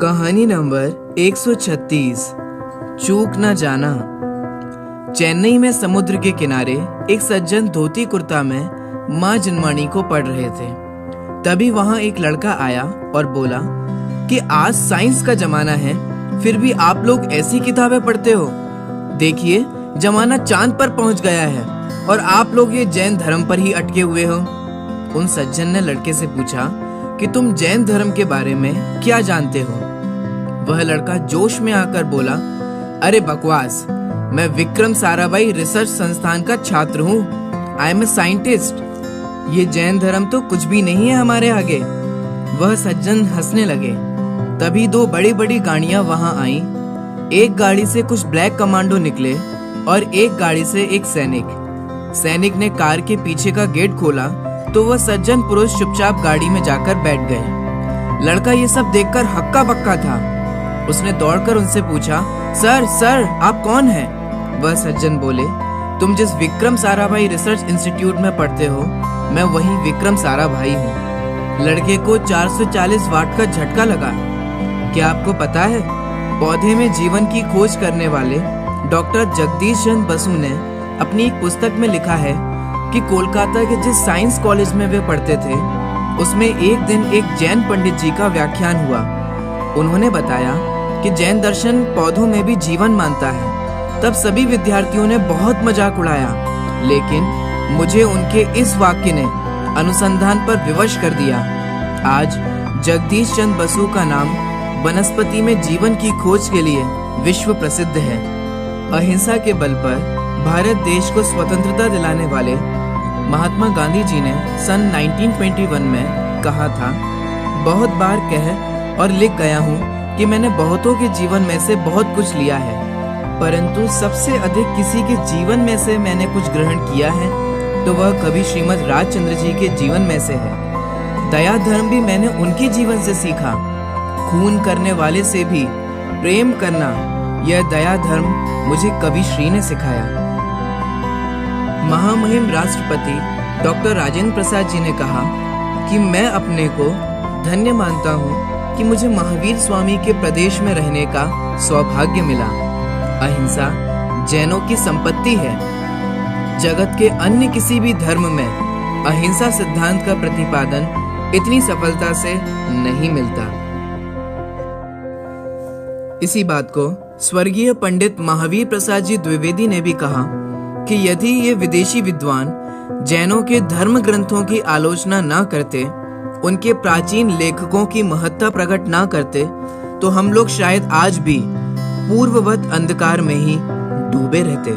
कहानी नंबर 136 चूक न जाना। चेन्नई में समुद्र के किनारे एक सज्जन धोती कुर्ता में माँ जनमाणी को पढ़ रहे थे। तभी वहां एक लड़का आया और बोला कि आज साइंस का जमाना है, फिर भी आप लोग ऐसी किताबें पढ़ते हो। देखिए, जमाना चांद पर पहुंच गया है और आप लोग ये जैन धर्म पर ही अटके हुए हो। उन सज्जन ने लड़के से पूछा कि तुम जैन धर्म के बारे में क्या जानते हो। वह लड़का जोश में आकर बोला, अरे बकवास, मैं विक्रम साराभाई रिसर्च संस्थान का छात्र हूँ। I am a scientist. ये जैन धर्म तो कुछ भी नहीं है हमारे आगे। वह सज्जन हंसने लगे। तभी दो बड़ी बड़ी गाड़ियां वहां आईं। एक गाड़ी से कुछ ब्लैक कमांडो निकले और एक गाड़ी से एक सैनिक ने कार के पीछे का गेट खोला तो वह सज्जन पुरुष चुपचाप गाड़ी में जाकर बैठ गए। लड़का ये सब देखकर हक्का बक्का था। उसने दौड़कर उनसे पूछा, सर आप कौन हैं? वह सज्जन बोले, तुम जिस विक्रम साराभाई रिसर्च इंस्टीट्यूट में पढ़ते हो, मैं वही विक्रम साराभाई हूँ। लड़के को 440 वाट का झटका लगा। क्या आपको पता है, पौधे में जीवन की खोज करने वाले डॉक्टर जगदीश चंद्र बसु ने अपनी एक पुस्तक में लिखा है कि कोलकाता के जिस साइंस कॉलेज में वे पढ़ते थे, उसमें एक दिन एक जैन पंडित जी का व्याख्यान हुआ। उन्होंने बताया कि जैन दर्शन पौधों में भी जीवन मानता है। तब सभी विद्यार्थियों ने बहुत मजाक उड़ाया, लेकिन मुझे उनके इस वाक्य ने अनुसंधान पर विवश कर दिया। आज जगदीश चंद्र बसु का नाम वनस्पति में जीवन की खोज के लिए विश्व प्रसिद्ध है। अहिंसा के बल पर भारत देश को स्वतंत्रता दिलाने वाले महात्मा गांधी जी ने सन 1921 में कहा था, बहुत बार कह और लिख गया हूँ कि मैंने बहुतों के जीवन में से बहुत कुछ लिया है, परंतु सबसे अधिक किसी के जीवन में से मैंने कुछ ग्रहण किया है तो वह कवि श्रीमद राजचंद्र जी के जीवन में से है। दया धर्म भी मैंने उनके जीवन से सीखा। खून करने वाले से भी प्रेम करना, यह दया धर्म मुझे कवि श्री ने सिखाया। महामहिम राष्ट्रपति डॉक्टर राजेंद्र प्रसाद जी ने कहा कि मैं अपने को धन्य मानता हूँ कि मुझे महावीर स्वामी के प्रदेश में रहने का सौभाग्य मिला। अहिंसा जैनों की संपत्ति है। जगत के अन्य किसी भी धर्म में अहिंसा सिद्धांत का प्रतिपादन इतनी सफलता से नहीं मिलता। इसी बात को स्वर्गीय पंडित महावीर प्रसाद जी द्विवेदी ने भी कहा कि यदि ये विदेशी विद्वान जैनों के धर्म ग्रंथों की आलोचना न करते, उनके प्राचीन लेखकों की महत्ता प्रकट ना करते, तो हम लोग शायद आज भी पूर्ववत अंधकार में ही डूबे रहते।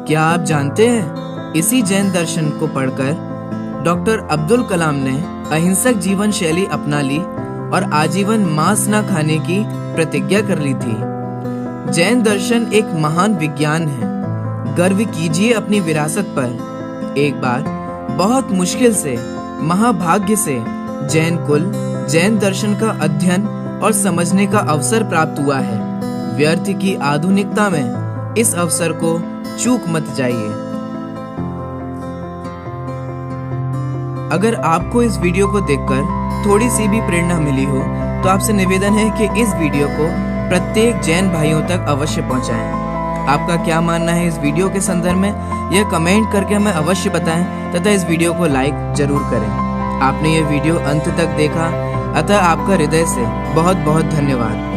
क्या आप जानते हैं, इसी जैन दर्शन को पढ़कर डॉक्टर अब्दुल कलाम ने अहिंसक जीवन शैली अपना ली और आजीवन मांस न खाने की प्रतिज्ञा कर ली थी। जैन दर्शन एक महान विज्ञान है। गर्व कीजिए अपनी विरासत पर। एक बार बहुत मुश्किल से, महाभाग्य से जैन कुल, जैन दर्शन का अध्ययन और समझने का अवसर प्राप्त हुआ है। व्यर्थ की आधुनिकता में इस अवसर को चूक मत जाइए। अगर आपको इस वीडियो को देखकर थोड़ी सी भी प्रेरणा मिली हो तो आपसे निवेदन है कि इस वीडियो को प्रत्येक जैन भाइयों तक अवश्य पहुंचाएं। आपका क्या मानना है इस वीडियो के संदर्भ में, यह कमेंट करके हमें अवश्य बताएं तथा इस वीडियो को लाइक जरूर करें। आपने ये वीडियो अंत तक देखा, अतः आपका हृदय से बहुत बहुत धन्यवाद।